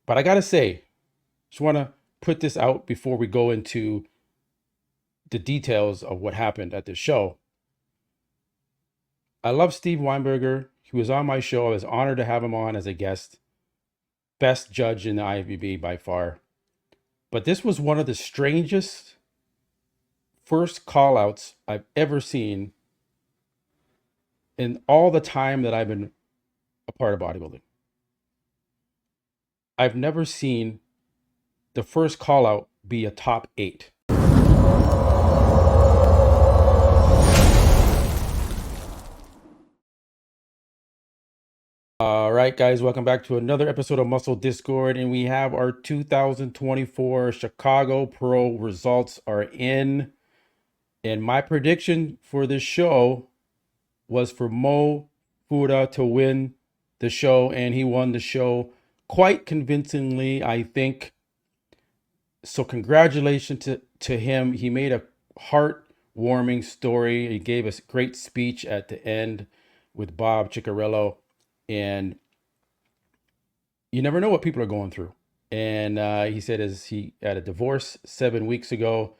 But I gotta say, just want to put this out before we go into the details of what happened at this show. I love Steve Weinberger. He was on my show. I was honored to have him on as a guest. Best judge in the IFBB by far. But this was one of the strangest first call outs I've ever seen in all the time that I've been a part of bodybuilding. I've never seen the first call out be a top 8. All right, guys, welcome back to another episode of Muscle Discord, and we have our 2024 Chicago Pro results are in. And my prediction for this show was for Mo Fuda to win the show, and he won the show quite convincingly, I think. So congratulations to him. He made a heartwarming story. He gave us a great speech at the end with Bob Ciccarello, and you never know what people are going through. And he said as he had a divorce 7 weeks ago,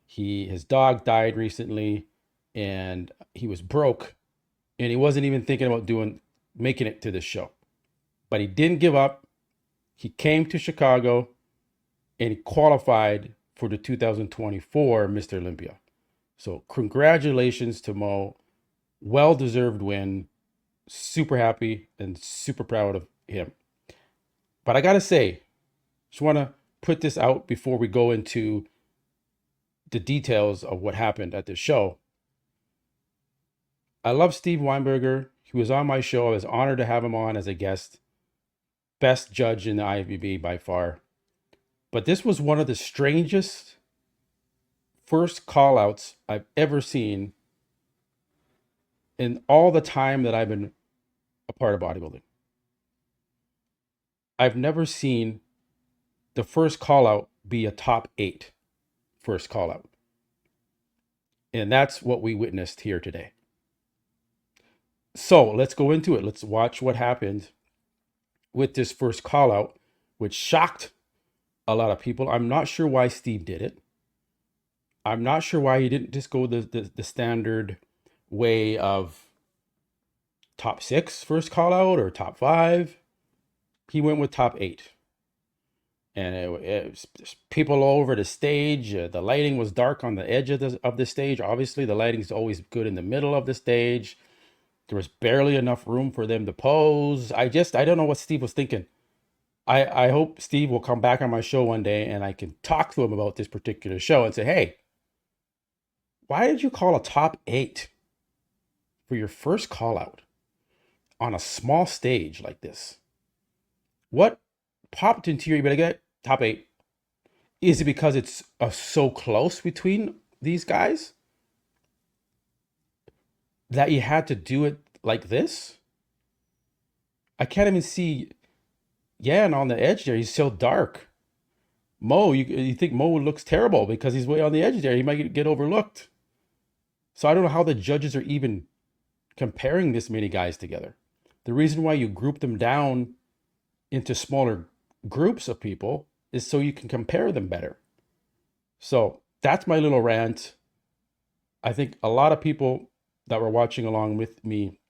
his dog died recently, and he was broke, and he wasn't even thinking about making it to this show. But he didn't give up. He came to Chicago and he qualified for the 2024 Mr. Olympia. So congratulations to Mo. Well-deserved win. Super happy and super proud of him. But I gotta say, just want to put this out before we go into the details of what happened at this show. I love Steve Weinberger. He was on my show. I was honored to have him on as a guest. Best judge in the IFBB by far. But this was one of the strangest first call outs I've ever seen in all the time that I've been a part of bodybuilding. I've never seen the first call out be a top 8 first call out. And that's what we witnessed here today. So let's go into it. Let's watch what happened with this first call out, which shocked a lot of people. I'm not sure why Steve did it. I'm not sure why he didn't just go the standard way of top 6 first call out or top 5. He went with top 8. And it was people all over the stage. The lighting was dark on the edge of the stage. Obviously, the lighting is always good in the middle of the stage. There was barely enough room for them to pose. I don't know what Steve was thinking. I hope Steve will come back on my show one day and I can talk to him about this particular show and say, hey, why did you call a top 8 for your first call out on a small stage like this? What popped into your, but I get top 8. Is it because it's so close between these guys that you had to do it like this? I can't even see Yan on the edge there. He's so dark. Mo, you think Mo looks terrible because he's way on the edge there. He might get overlooked. So I don't know how the judges are even comparing this many guys together. The reason why you group them down into smaller groups of people is so you can compare them better. So that's my little rant. I think a lot of people that were watching along with me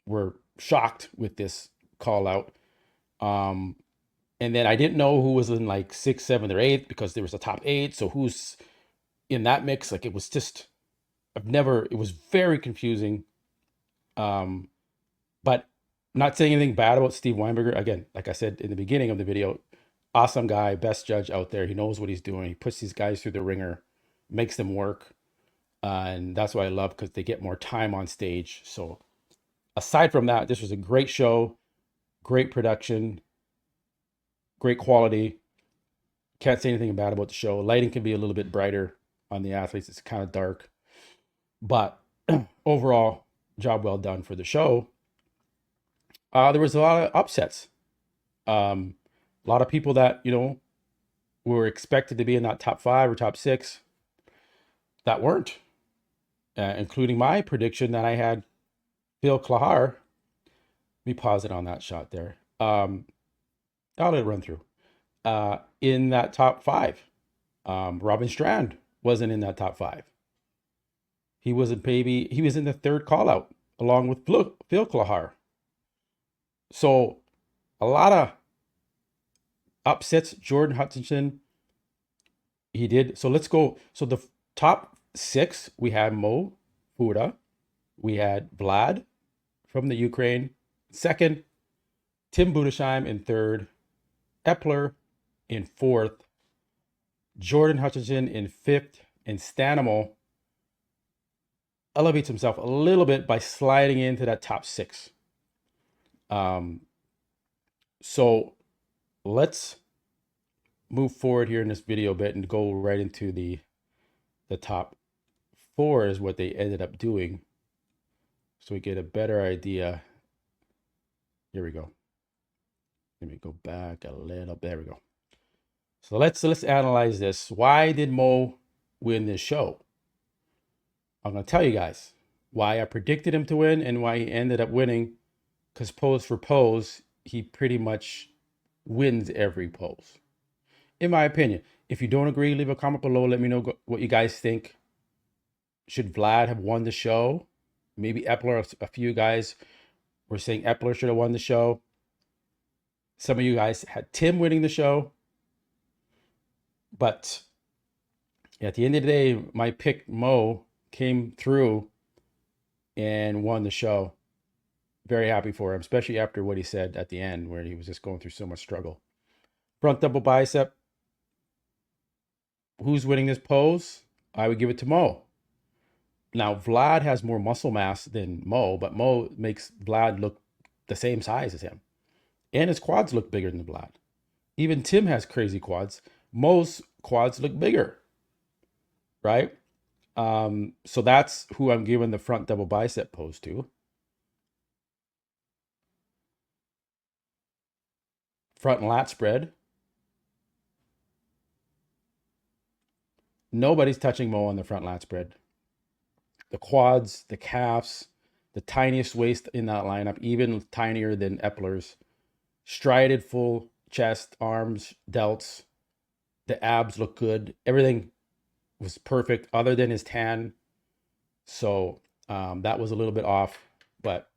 were shocked with this call out. And then I didn't know who was in like 6th, 7th, or 8th because there was a top 8. So who's in that mix? Like it was just, it was very confusing. But not saying anything bad about Steve Weinberger. Again, like I said in the beginning of the video, awesome guy, best judge out there. He knows what he's doing. He puts these guys through the ringer, makes them work. And that's what I love because they get more time on stage. So aside from that, this was a great show, great production, great quality. Can't say anything bad about the show. Lighting can be a little bit brighter on the athletes. It's kind of dark. But overall, job well done for the show. There was a lot of upsets. A lot of people that, were expected to be in that top 5 or top 6 that weren't, including my prediction that I had Phil Klahar. Let me pause it on that shot there. I'll let it run through. In that top five, Robin Strand wasn't in that top five. He was he was in the third call out along with Phil Klahar. So a lot of upsets. Jordan Hutchinson, he did. So let's go. So the top six, we had Mo Fuda, we had Vlad from the Ukraine. Second, Tim Budesheim in third, Epler in fourth, Jordan Hutchinson in fifth, and Stanimal elevates himself a little bit by sliding into that top six. Um, so let's move forward here in this video a bit and go right into the top four is what they ended up doing. So we get a better idea. Here we go. Let me go back a little. There we go. So let's analyze this. Why did Mo win this show? I'm gonna tell you guys why I predicted him to win and why he ended up winning. Because pose for pose, he pretty much wins every pose, in my opinion. If you don't agree, leave a comment below. Let me know what you guys think. Should Vlad have won the show? Maybe Epler. A few guys were saying Epler should have won the show. Some of you guys had Tim winning the show. But at the end of the day, my pick, Mo, came through and won the show. Very happy for him, especially after what he said at the end, where he was just going through so much struggle. Front double bicep. Who's winning this pose? I would give it to Mo. Now, Vlad has more muscle mass than Mo, but Mo makes Vlad look the same size as him. And his quads look bigger than Vlad. Even Tim has crazy quads. Mo's quads look bigger, right? So that's who I'm giving the front double bicep pose to. Front and lat spread. Nobody's touching Mo on the front lat spread. The quads, the calves, the tiniest waist in that lineup, even tinier than Epler's. Strided full chest, arms, delts. The abs look good. Everything was perfect other than his tan. So that was a little bit off, but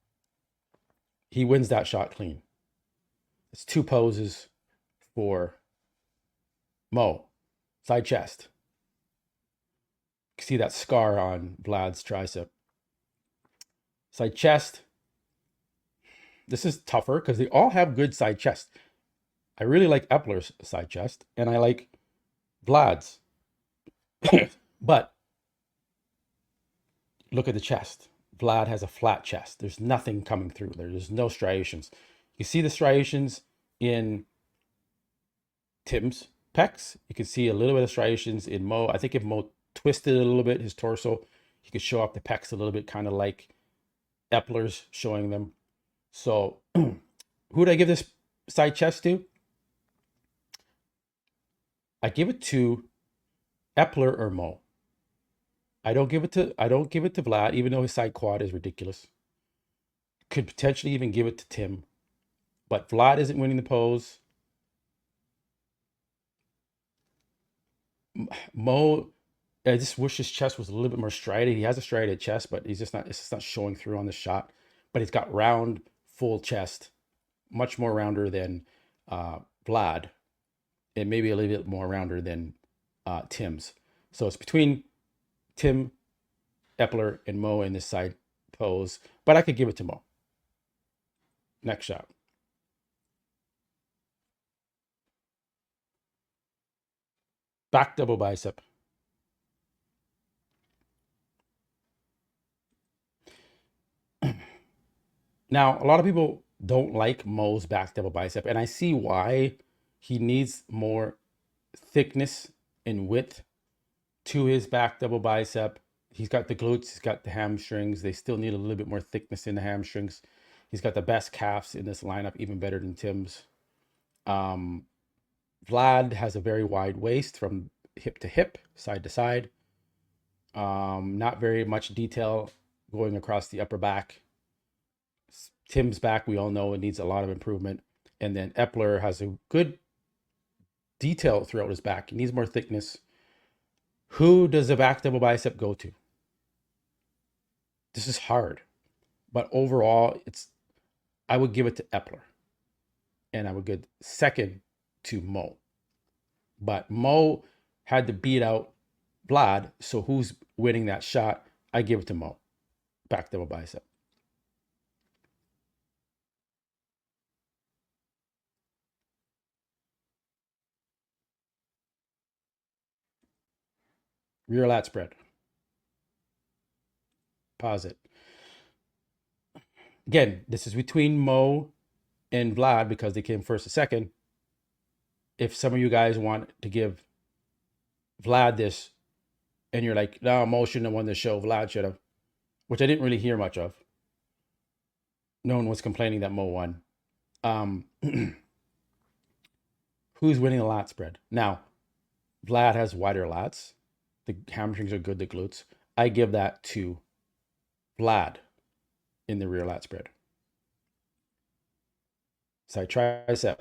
he wins that shot clean. It's two poses for Mo. Side chest. You can see that scar on Vlad's tricep. Side chest. This is tougher because they all have good side chest. I really like Epler's side chest, and I like Vlad's. But look at the chest. Vlad has a flat chest. There's nothing coming through there. There's no striations. You see the striations in Tim's pecs. You can see a little bit of striations in Mo. I think if Mo twisted a little bit his torso, he could show off the pecs a little bit, kind of like Epler's showing them. So who did I give this side chest to? I give it to Epler or Mo. I don't give it to Vlad, even though his side quad is ridiculous. Could potentially even give it to Tim. But Vlad isn't winning the pose. Mo, I just wish his chest was a little bit more striated. He has a striated chest, but it's just not showing through on the shot. But he's got round, full chest, much more rounder than Vlad, and maybe a little bit more rounder than Tim's. So it's between Tim, Epler, and Mo in this side pose, but I could give it to Mo. Next shot. Back double bicep. Now, a lot of people don't like Mo's back double bicep, and I see why. He needs more thickness and width to his back double bicep. He's got the glutes, he's got the hamstrings. They still need a little bit more thickness in the hamstrings. He's got the best calves in this lineup, even better than Tim's. Vlad has a very wide waist from hip to hip, side to side. Not very much detail going across the upper back. Tim's back, we all know it needs a lot of improvement. And then Epler has a good detail throughout his back. He needs more thickness. Who does the back double bicep go to? This is hard, but overall, I would give it to Epler, and I would give second to Mo. But Mo had to beat out Vlad, so who's winning that shot? I give it to Mo. Back double bicep. Rear lat spread. Pause it. Again, this is between Mo and Vlad because they came first and second. If some of you guys want to give Vlad this, and you're like, no, Mo shouldn't have won the show, Vlad should have, which I didn't really hear much of. No one was complaining that Mo won. Who's winning the lat spread? Now, Vlad has wider lats. The hamstrings are good, the glutes. I give that to Vlad in the rear lat spread. Side tricep.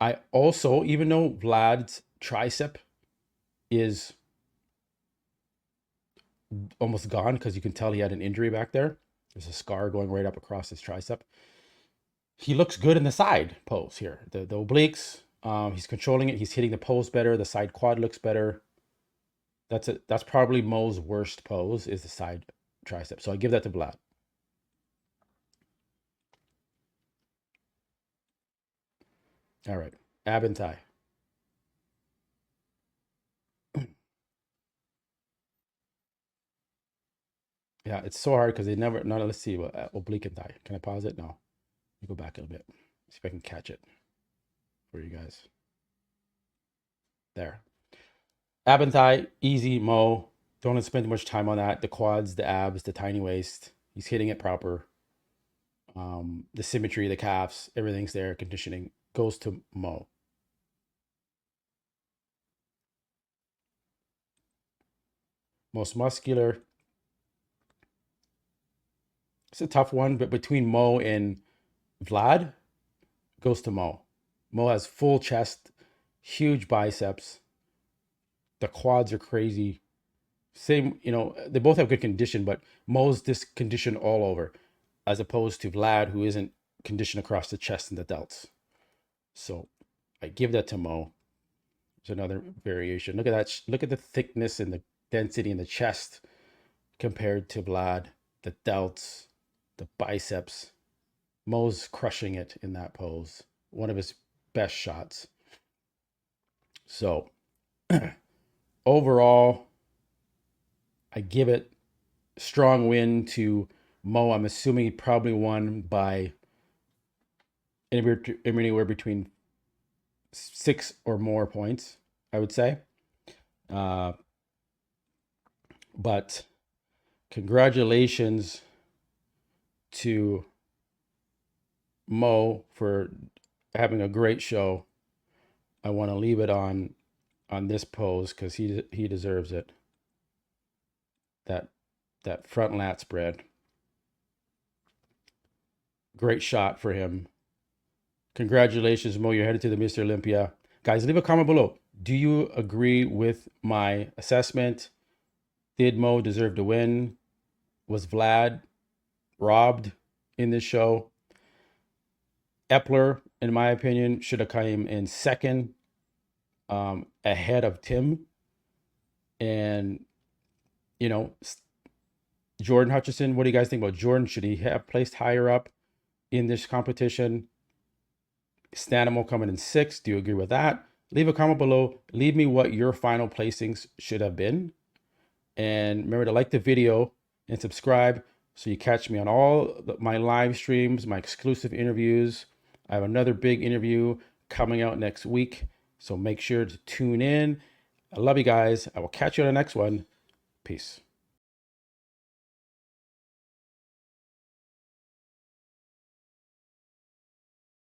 I also, even though Vlad's tricep is almost gone because you can tell he had an injury back there. There's a scar going right up across his tricep. He looks good in the side pose here. The obliques, he's controlling it. He's hitting the pose better. The side quad looks better. That's probably Mo's worst pose is the side tricep. So I give that to Vlad. All right, ab and thigh. Yeah, it's so hard because they never. No, let's see. Oblique and thigh. Can I pause it? No. Let me go back a little bit. See if I can catch it for you guys. There. Ab and thigh, easy, Mo. Don't spend too much time on that. The quads, the abs, the tiny waist. He's hitting it proper. The symmetry, the calves, everything's there. Conditioning goes to Mo. Most muscular. It's a tough one, but between Mo and Vlad, goes to Mo. Mo has full chest, huge biceps. The quads are crazy. Same, they both have good condition, but Mo's this condition all over, as opposed to Vlad, who isn't conditioned across the chest and the delts. So I give that to Mo. There's another variation. Look at that. Look at the thickness and the density in the chest compared to Vlad, the delts, the biceps. Mo's crushing it in that pose. One of his best shots. So overall, I give it strong win to Mo. I'm assuming he probably won by anywhere between 6 or more points, I would say. But congratulations to Mo for having a great show. I want to leave it on this pose because he deserves it. That front lat spread. Great shot for him. Congratulations, Mo. You're headed to the Mr. Olympia. Guys, leave a comment below. Do you agree with my assessment? Did Mo deserve to win? Was Vlad robbed in this show? Epler, in my opinion, should have come in second, ahead of Tim. And, Jordan Hutchison, what do you guys think about Jordan? Should he have placed higher up in this competition? Stanimo coming in 6th. Do you agree with that? Leave a comment below. Leave me what your final placings should have been. And remember to like the video and subscribe so you catch me on all my live streams, my exclusive interviews. I have another big interview coming out next week, so make sure to tune in. I love you guys. I will catch you on the next one. Peace.